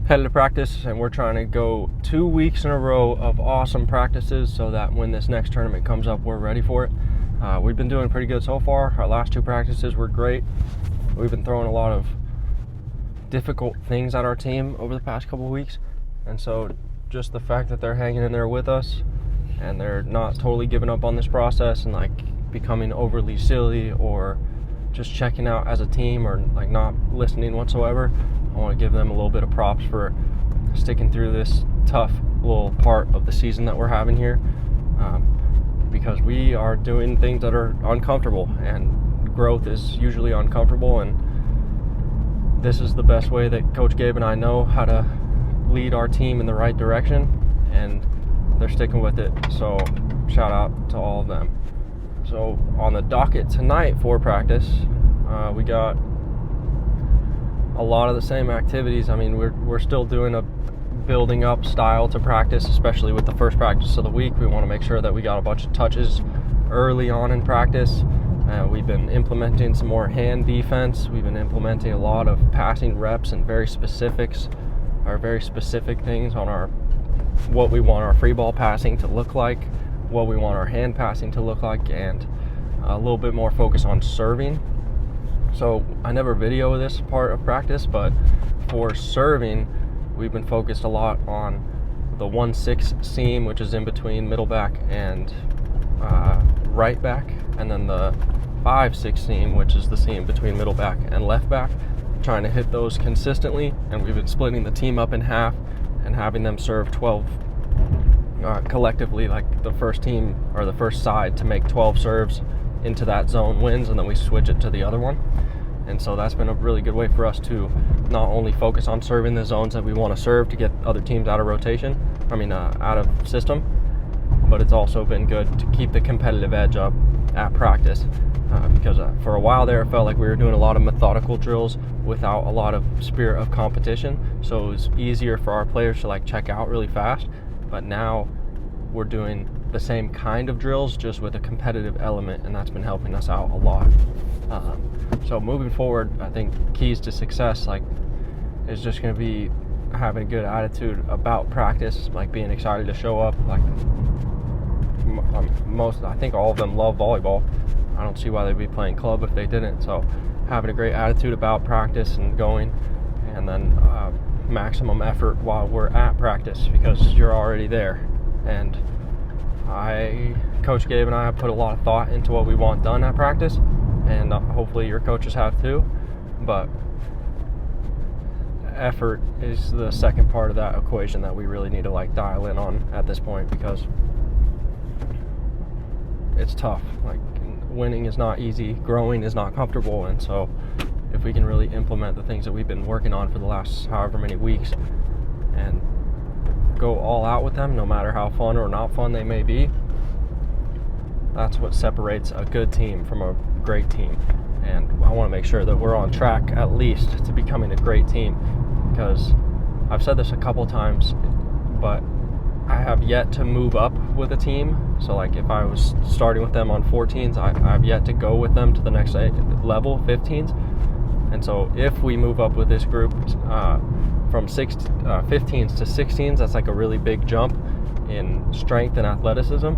headed to practice, and we're trying to go 2 weeks in a row of awesome practices so that when this next tournament comes up, we're ready for it. We've been doing pretty good so far. Our last 2 practices were great. We've been throwing a lot of difficult things at our team over the past couple of weeks, and so just the fact that they're hanging in there with us and they're not totally giving up on this process and like becoming overly silly or just checking out as a team or like not listening whatsoever, I want to give them a little bit of props for sticking through this tough little part of the season that we're having here, because we are doing things that are uncomfortable, and growth is usually uncomfortable, and this is the best way that Coach Gabe and I know how to lead our team in the right direction, and they're sticking with it. So shout out to all of them. So on the docket tonight for practice, we got a lot of the same activities. I mean, we're still doing a building up style to practice, especially with the first practice of the week. We want to make sure that we got a bunch of touches early on in practice. We've been implementing some more hand defense. We've been implementing a lot of passing reps and very specific things on what we want our free ball passing to look like, what we want our hand passing to look like, and a little bit more focus on serving. So I never video this part of practice, but for serving, we've been focused a lot on the 1-6 seam, which is in between middle back and right back, and then the 5-6 seam, which is the seam between middle back and left back, trying to hit those consistently. And we've been splitting the team up in half and having them serve 12 collectively, like the first team or the first side to make 12 serves into that zone wins, and then we switch it to the other one. And so that's been a really good way for us to not only focus on serving the zones that we want to serve to get other teams out of rotation, out of system, but it's also been good to keep the competitive edge up at practice, because for a while there it felt like we were doing a lot of methodical drills without a lot of spirit of competition, so it was easier for our players to like check out really fast. But now we're doing the same kind of drills just with a competitive element, and that's been helping us out a lot. So moving forward, I think keys to success is just going to be having a good attitude about practice, like being excited to show up. Like I think all of them love volleyball. I don't see why they'd be playing club if they didn't. So having a great attitude about practice and going, and then maximum effort while we're at practice, because you're already there. And Coach Gabe and I have put a lot of thought into what we want done at practice, and hopefully your coaches have too. But effort is the second part of that equation that we really need to like dial in on at this point, because it's tough. Like, winning is not easy, growing is not comfortable, and so if we can really implement the things that we've been working on for the last however many weeks and go all out with them, no matter how fun or not fun they may be, that's what separates a good team from a great team. And I want to make sure that we're on track at least to becoming a great team, because I've said this a couple times, but I have yet to move up with a team. So like if I was starting with them on 14s, I've yet to go with them to the next level, 15s. And so if we move up with this group from 15s to 16s, that's like a really big jump in strength and athleticism.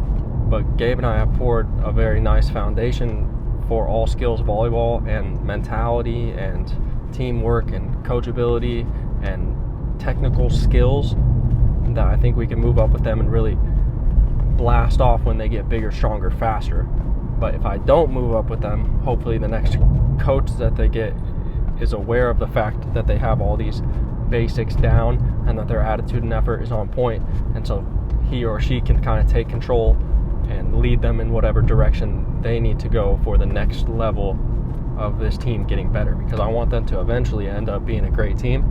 But Gabe and I have poured a very nice foundation for all skills volleyball and mentality and teamwork and coachability and technical skills that I think we can move up with them and really blast off when they get bigger, stronger, faster. But if I don't move up with them, hopefully the next coach that they get is aware of the fact that they have all these basics down and that their attitude and effort is on point, and so he or she can kind of take control and lead them in whatever direction they need to go for the next level of this team getting better, because I want them to eventually end up being a great team.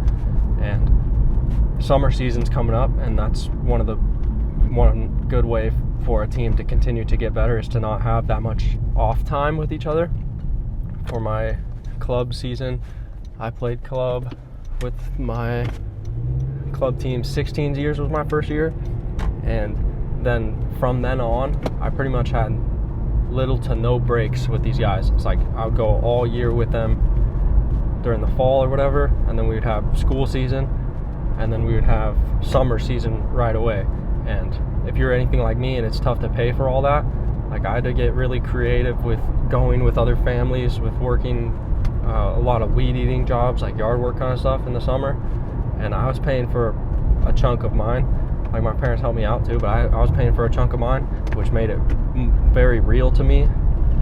And summer season's coming up, and that's one good way for a team to continue to get better is to not have that much off time with each other. For my club season, I played club with my club team 16 years was my first year, and then from then on I pretty much had little to no breaks with these guys. It's like I would go all year with them during the fall or whatever, and then we would have school season, and then we would have summer season right away. And if you're anything like me and it's tough to pay for all that, like I had to get really creative with going with other families, with working a lot of weed eating jobs, like yard work kind of stuff in the summer. And I was paying for a chunk of mine. Like my parents helped me out too, but I was paying for a chunk of mine, which made it very real to me.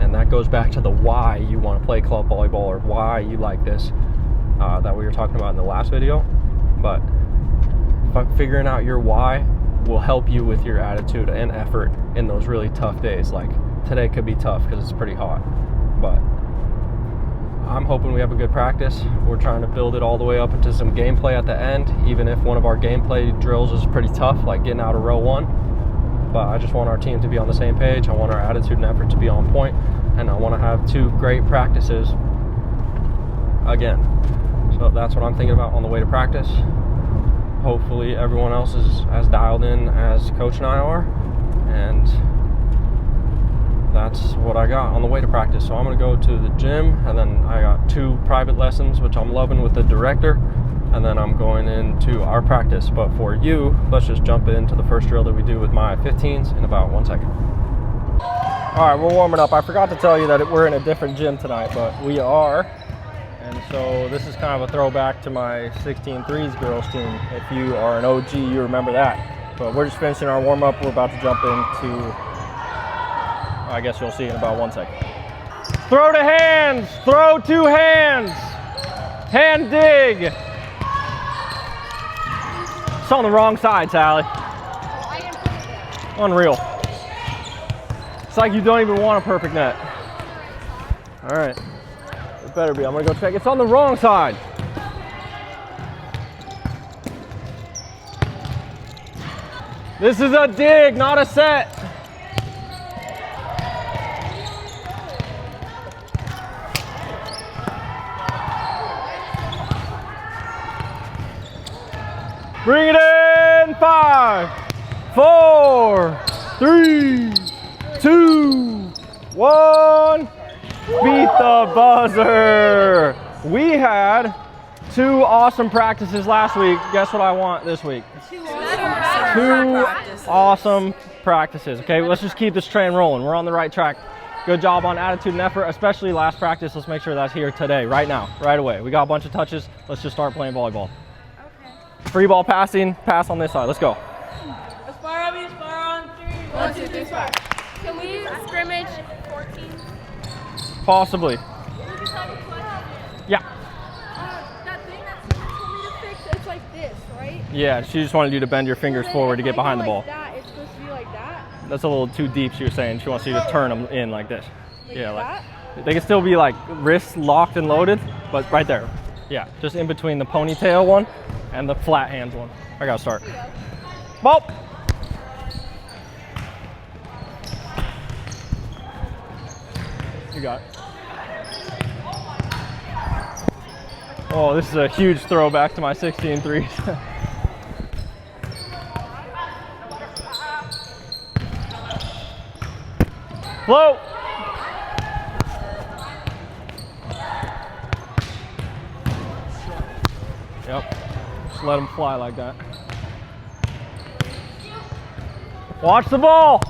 And that goes back to the why you want to play club volleyball, or why you like this, that we were talking about in the last video. But figuring out your why will help you with your attitude and effort in those really tough days. Like today could be tough because it's pretty hot, but I'm hoping we have a good practice. We're trying to build it all the way up into some gameplay at the end, even if one of our gameplay drills is pretty tough, like getting out of row 1. But I just want our team to be on the same page. I want our attitude and effort to be on point, and I want to have 2 great practices again. So that's what I'm thinking about on the way to practice. Hopefully everyone else is as dialed in as Coach and I are, and that's what I got on the way to practice. So I'm gonna go to the gym, and then I got 2 private lessons, which I'm loving, with the director, and then I'm going into our practice. But for you, let's just jump into the first drill that we do with my 15s in about 1 second. All right, we're warming up. I forgot to tell you that we're in a different gym tonight, but we are. And so this is kind of a throwback to my 16-3s girls team. If you are an OG, you remember that. But we're just finishing our warm-up. We're about to jump into, I guess you'll see in about 1 second. Throw to hands, throw 2 hands, hand dig. It's on the wrong side, Sally. Unreal. It's like you don't even want a perfect net. All right. Better be. I'm gonna go check. It's on the wrong side. This is a dig, not a set. Bring it in. 5, 4, 3, 2, 1. Beat the buzzer. We had 2 awesome practices last week. Guess what I want this week? 2 awesome practices. Okay, let's just keep this train rolling. We're on the right track. Good job on attitude and effort, especially last practice. Let's make sure that's here today, right now, right away. We got a bunch of touches. Let's just start playing volleyball. Okay. Free ball passing, pass on this side. Let's go. Aspire on me, aspire on 3. 1, 2, 3, aspire. Can we scrimmage 14? Possibly. Yeah. That thing that told me to fix, it's like this, right? Yeah, she just wanted you to bend your fingers forward to get behind the ball. That, it's supposed to be like that? That's a little too deep, she was saying. She wants you to turn them in like this. Like yeah, that? like they can still be like wrists locked and loaded, but right there. Yeah, just in between the ponytail one and the flat hands one. I gotta start. Ball. You got it. Oh, this is a huge throwback to my 16-3s. Float. Yep. Just let them fly like that. Watch the ball.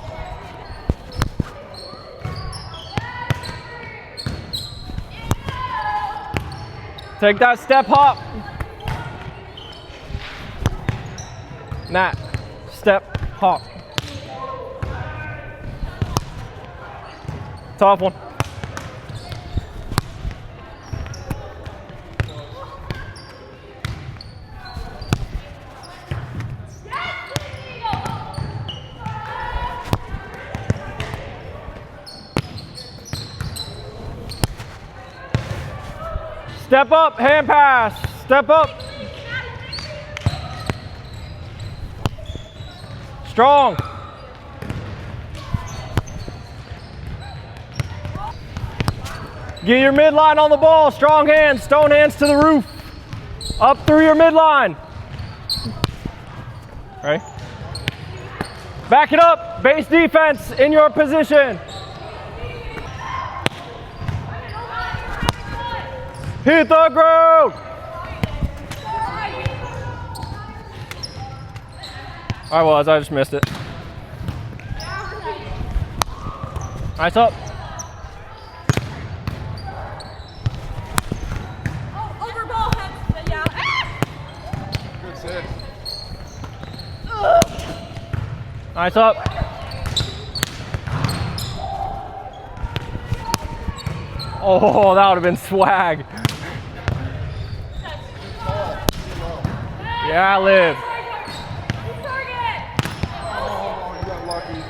Take that step hop. Nat, step hop. Tough one. Step up, hand pass, step up. Strong. Get your midline on the ball, strong hands, stone hands to the roof. Up through your midline. Right? Back it up, base defense in your position. Hit the ground. I was. I just missed it. Nice up. Oh, over ball heads. Yeah. Good sit. Nice up. Oh, that would have been swag. Yeah, Liv. Oh, you got lucky.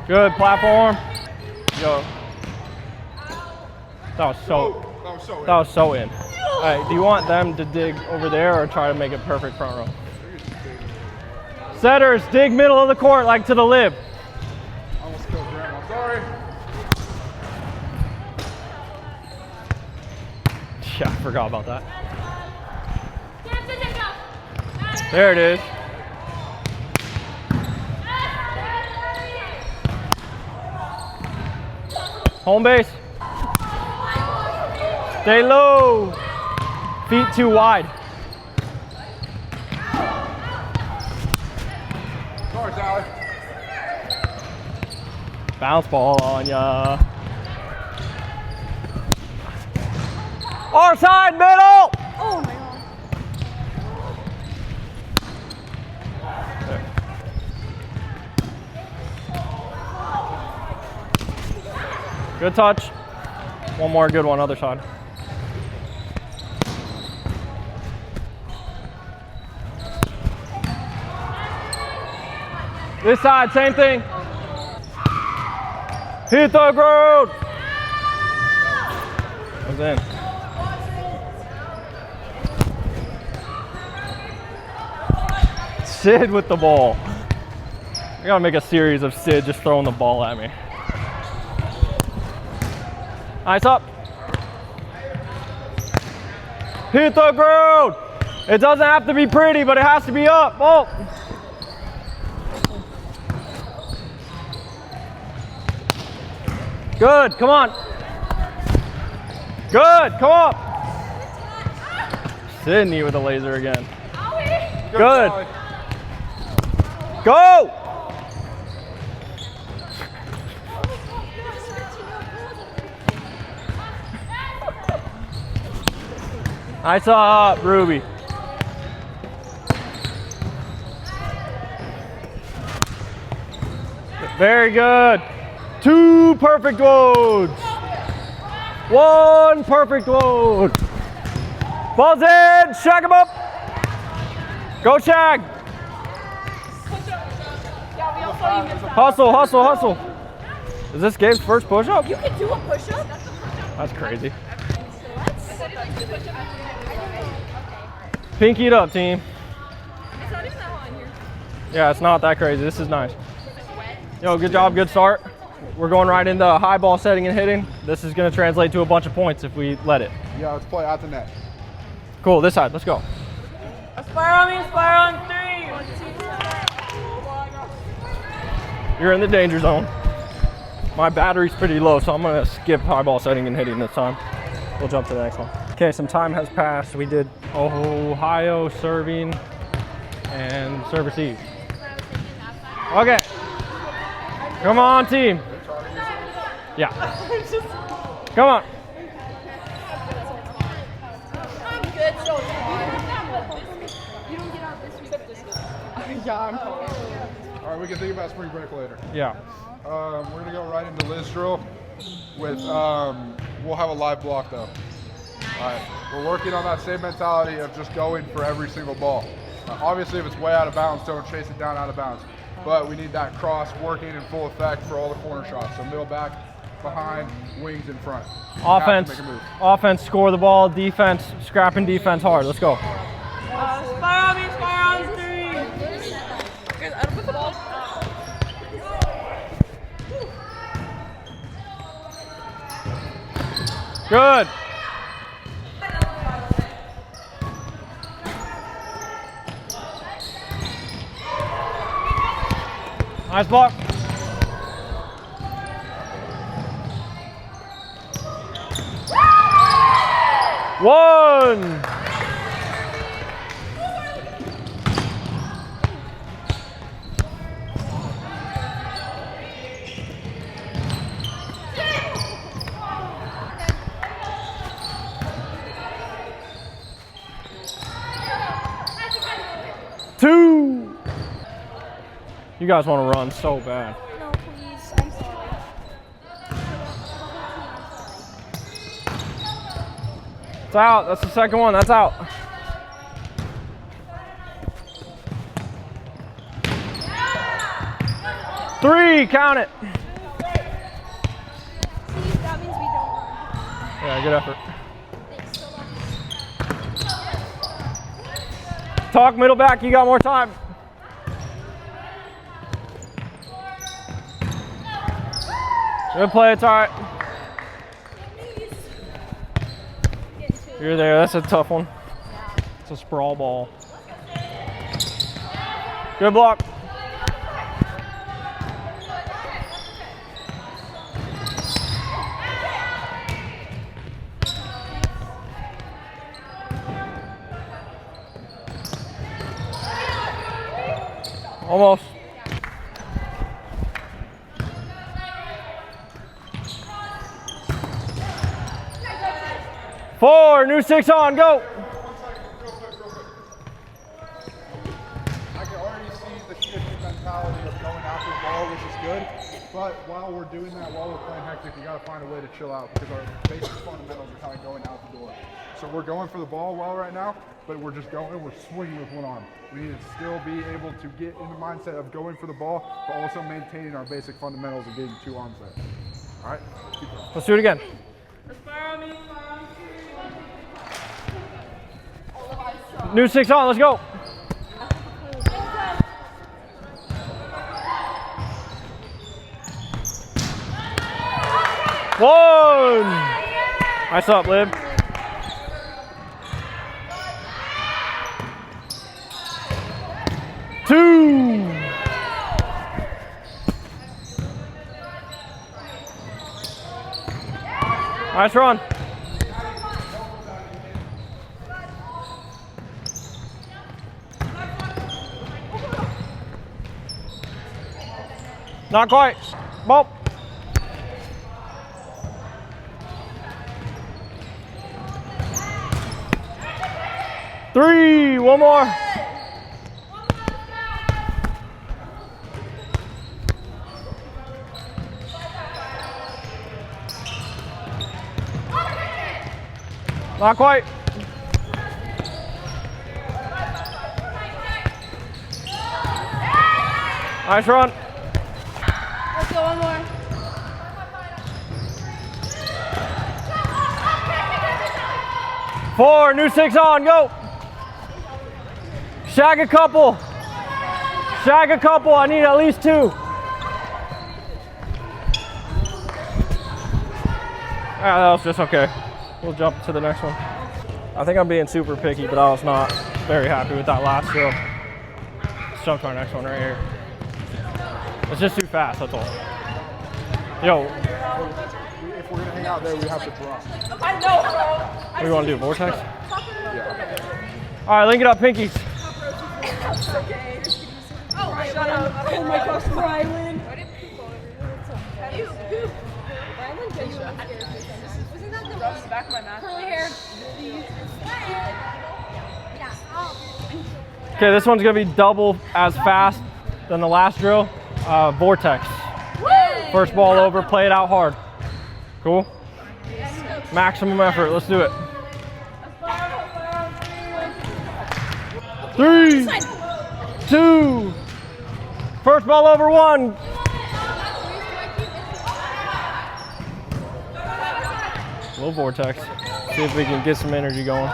Good platform. Yo. That was so in. All right, do you want them to dig over there or try to make it perfect front row? Setters, dig middle of the court like to the Liv. Almost killed Grandma. Sorry. Yeah, I forgot about that. There it is. Home base. Stay low. Feet too wide. Sorry, Sally. Bounce ball on ya. Our side, middle. Oh my god. Good touch. One more good one, other side. This side, same thing. Hit the ground. Goes in. Sid with the ball. I gotta make a series of Sid just throwing the ball at me. Nice up. Hit the ground. It doesn't have to be pretty, but it has to be up. Oh. Good, come on. Good, come on. Sydney with a laser again. Good. Go. Nice up, Ruby. Very good. 2 perfect loads. 1 perfect load. Ball's in. Shag him up. Go Shag. Hustle, hustle, hustle. Is this Gabe's first push-up? You can do a push-up? That's crazy. Pinky it up, team. It's not even that hot in here. Yeah, it's not that crazy. This is nice. Yo, good job, good start. We're going right into high ball setting and hitting. This is going to translate to a bunch of points if we let it. Yeah, let's play at the net. Cool, this side, let's go. Aspire on me, aspire on 3. 1, 2, 3. You're in the danger zone. My battery's pretty low, so I'm going to skip high ball setting and hitting this time. We'll jump to the next one. Okay, some time has passed. We did Ohio serving and serve receive. Okay. Come on, team. Yeah. Come on. I'm good so far. You don't get out this week. Yeah, I'm cold. All right, we can think about spring break later. Yeah. We're gonna go right into Liz drill with, we'll have a live block though. All right, we're working on that same mentality of just going for every single ball. Obviously, if it's way out of bounds, don't chase it down out of bounds. But we need that cross working in full effect for all the corner shots. So middle back, behind, wings in front. Offense, score the ball. Defense, scrapping defense hard. Let's go. Aspire on me, aspire on 3. Guys, I don't put the ball. Good. Nice block. One. You guys want to run so bad. No, please. I'm sorry. It's out. That's the second one. That's out. Three. Count it. See, that means we don't run. Yeah, good effort. Thanks so much. Talk middle back. You got more time. Good play. It's all right. You're there. That's a tough one. It's a sprawl ball. Good block. Almost. Four, new 6 on, go. I can already see the shift in mentality of going after the ball, which is good. But while we're doing that, while we're playing hectic, we got to find a way to chill out because our basic fundamentals are kind of going out the door. So we're going for the ball well right now, but we're just going, we're swinging with one arm. We need to still be able to get in the mindset of going for the ball, but also maintaining our basic fundamentals of getting 2 arms there. All right? Keep going. Let's do it again. New 6 on, let's go. One. Nice up, Lib. Two. Nice run. Not quite. Ball. Three. One more. Not quite. Nice run. Let's go, one more. Four, new 6 on, go. Shag a couple. Shag a couple, I need at least 2. Ah, that was just okay. We'll jump to the next one. I think I'm being super picky, but I was not very happy with that last drill. Let's jump to our next one right here. It's just too fast, that's all. Yo. If we're going to hang out there, we have to drop. I know, bro. What do you want to do, vortex? Yeah. All right, link it up, pinkies. Oh, shut up. Oh my gosh, Rylan. You poop. Rylan genuinely scared me. Wasn't that the most back of my mouth? Curly hair. Okay, this one's gonna be double as fast than the last drill. Vortex. First ball over, play it out hard. Cool? Maximum effort, let's do it. 3, 2, first ball over 1. Little vortex. See if we can get some energy going.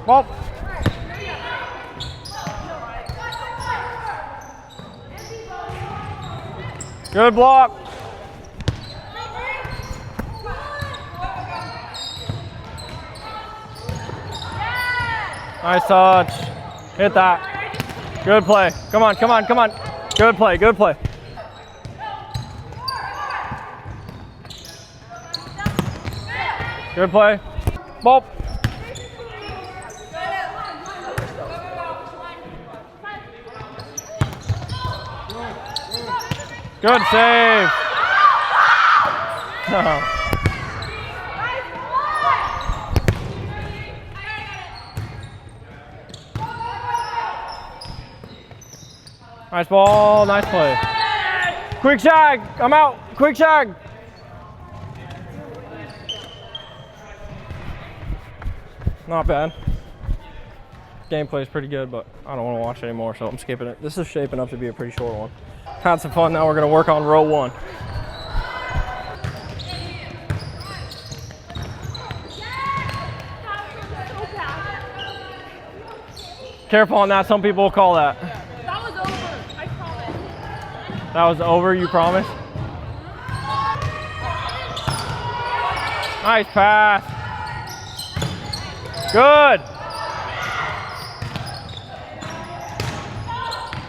Ball. Good block. Nice touch. Hit that. Good play. Come on, come on, come on. Good play, good play. Good play. Ball. Good save. Nice ball, nice play. Quick shag, I'm out, quick shag. Not bad. Gameplay is pretty good, but I don't want to watch anymore, so I'm skipping it. This is shaping up to be a pretty short one. Had some fun, now we're gonna work on row 1. Careful on that, some people will call that. That was over, I promise. That was over, you promise? Nice pass. Good.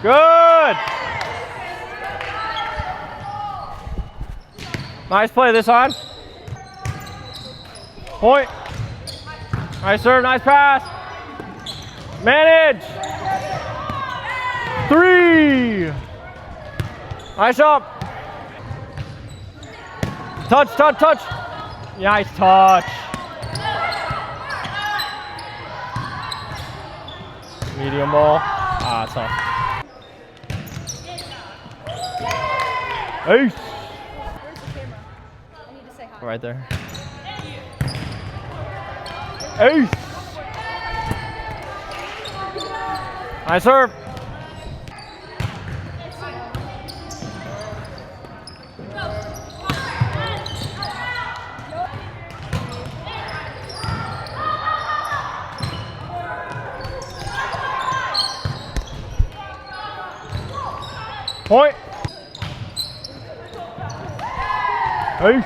Good. Nice play this side. Point. Nice serve, nice pass. Manage. 3. Nice up. Touch, touch, touch. Nice touch. Medium ball. Ah, tough. Ace. Where's the camera? I need to say hi. Right there. Ace. Nice serve. Point. Ace.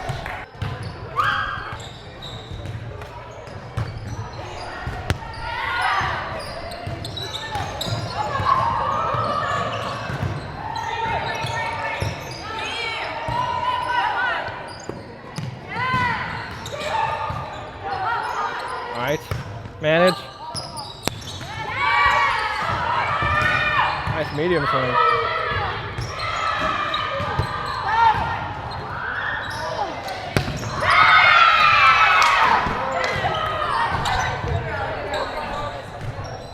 All right, manage. Nice medium swing.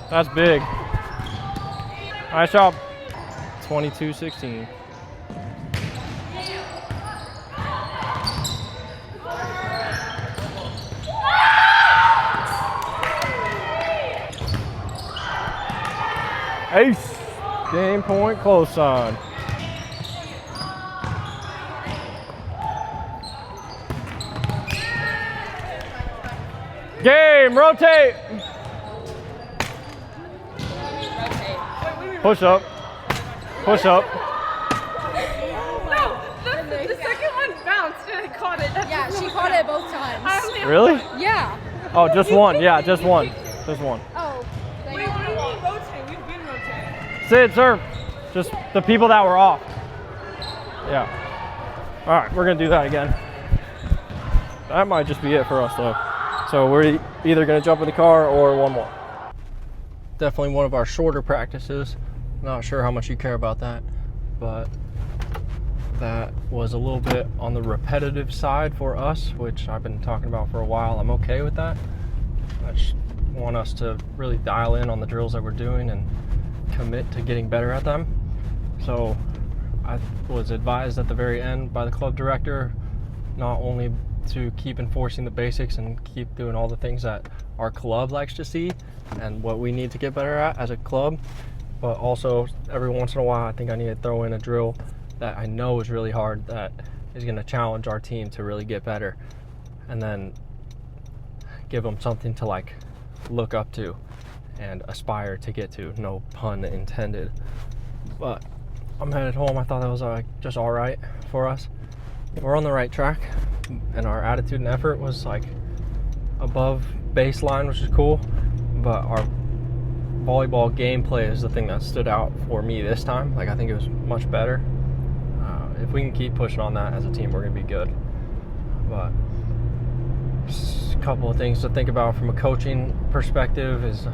That's big. Nice job. 22-16. Ace. Game point, close side. Game, rotate. Push up. Push up. No, the second one bounced and I caught it. Yeah, she caught it both times. Really? Yeah. Oh, just one. Yeah, just one. Just one. Oh. Wait, what do you mean rotate? We've been rotating. Sid, serve. Just the people that were off. Yeah. All right, we're gonna do that again. That might just be it for us though. So we're either gonna jump in the car or one more. Definitely one of our shorter practices. Not sure how much you care about that, but that was a little bit on the repetitive side for us, which I've been talking about for a while. I'm okay with that. I just want us to really dial in on the drills that we're doing and commit to getting better at them. So I was advised at the very end by the club director not only to keep enforcing the basics and keep doing all the things that our club likes to see and what we need to get better at as a club, but also every once in a while I think I need to throw in a drill that I know is really hard, that is going to challenge our team to really get better, and then give them something to like look up to and aspire to get to, no pun intended. But I'm headed home. I thought that was just all right for us. We're on the right track, and our attitude and effort was like above baseline, which is cool, but our volleyball gameplay is the thing that stood out for me this time. Like, I think it was much better. If we can keep pushing on that as a team, we're gonna be good. But just a couple of things to think about from a coaching perspective is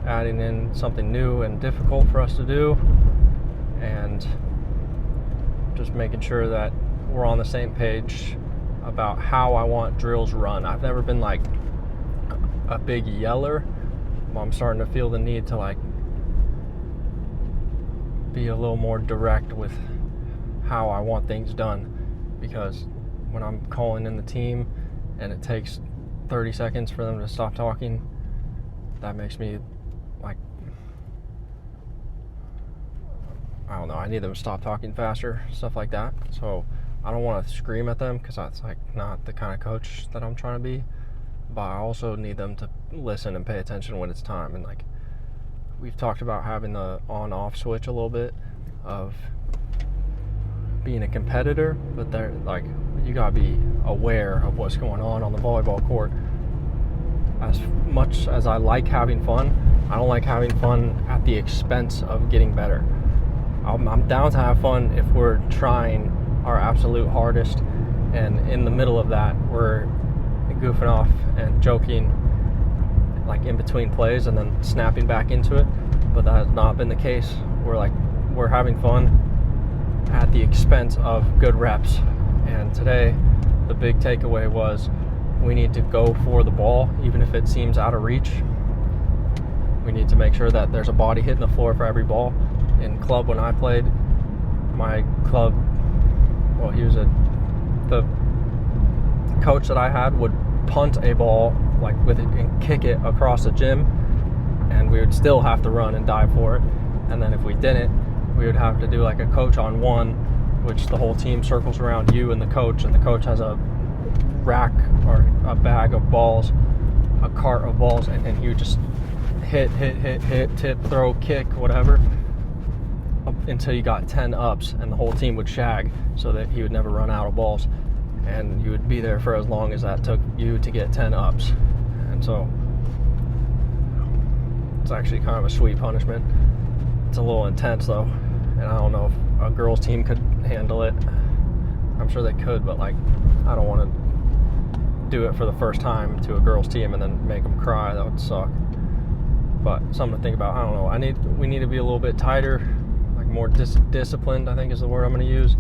adding in something new and difficult for us to do, and just making sure that we're on the same page about how I want drills run. I've never been like a big yeller. I'm starting to feel the need to like be a little more direct with how I want things done, because when I'm calling in the team and it takes 30 seconds for them to stop talking, that makes me like, I don't know, I need them to stop talking faster, stuff like that. So I don't want to scream at them, because that's like not the kind of coach that I'm trying to be, but I also need them to listen and pay attention when it's time. And like, we've talked about having the on-off switch a little bit of being a competitor, but they're like, you gotta be aware of what's going on the volleyball court. As much as I like having fun, I don't like having fun at the expense of getting better. I'm down to have fun if we're trying our absolute hardest, and in the middle of that we're goofing off and joking like in between plays and then snapping back into it. But that has not been the case. We're having fun at the expense of good reps. And today the big takeaway was we need to go for the ball even if it seems out of reach. We need to make sure that there's a body hitting the floor for every ball. In club, when I played, my club, well, the coach that I had would punt a ball like with it and kick it across the gym, and we would still have to run and dive for it. And then if we didn't, we would have to do like a coach on one, which the whole team circles around you and the coach has a rack or a bag of balls, a cart of balls, and he would just hit, tip, throw, kick, whatever, until you got 10 ups, and the whole team would shag so that he would never run out of balls, and you would be there for as long as that took you to get 10 ups. And so it's actually kind of a sweet punishment. It's a little intense though, and I don't know if a girls team could handle it. I'm sure they could, but like, I don't want to do it for the first time to a girls team and then make them cry. That would suck. But something to think about. I don't know. We need to be a little bit tighter, like more disciplined, I think is the word I'm going to use.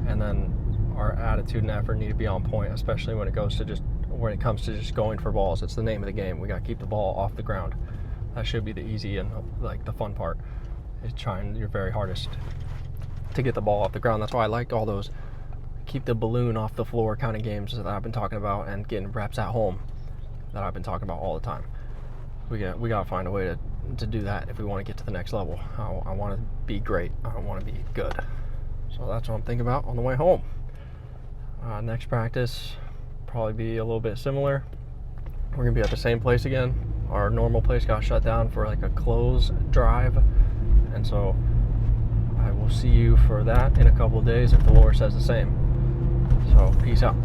And then our attitude and effort need to be on point, especially when it comes to just going for balls. It's the name of the game. We got to keep the ball off the ground. That should be the easy and like the fun part, is trying your very hardest to get the ball off the ground. That's why I like all those keep the balloon off the floor kind of games that I've been talking about, and getting reps at home that I've been talking about all the time. We got to find a way to do that if we want to get to the next level. I want to be great. I don't want to be good. So that's what I'm thinking about on the way home. Next practice probably be a little bit similar. We're gonna be at the same place again. Our normal place got shut down for like a close drive, and so I will see you for that in a couple of days if the Lord says the same. So peace out.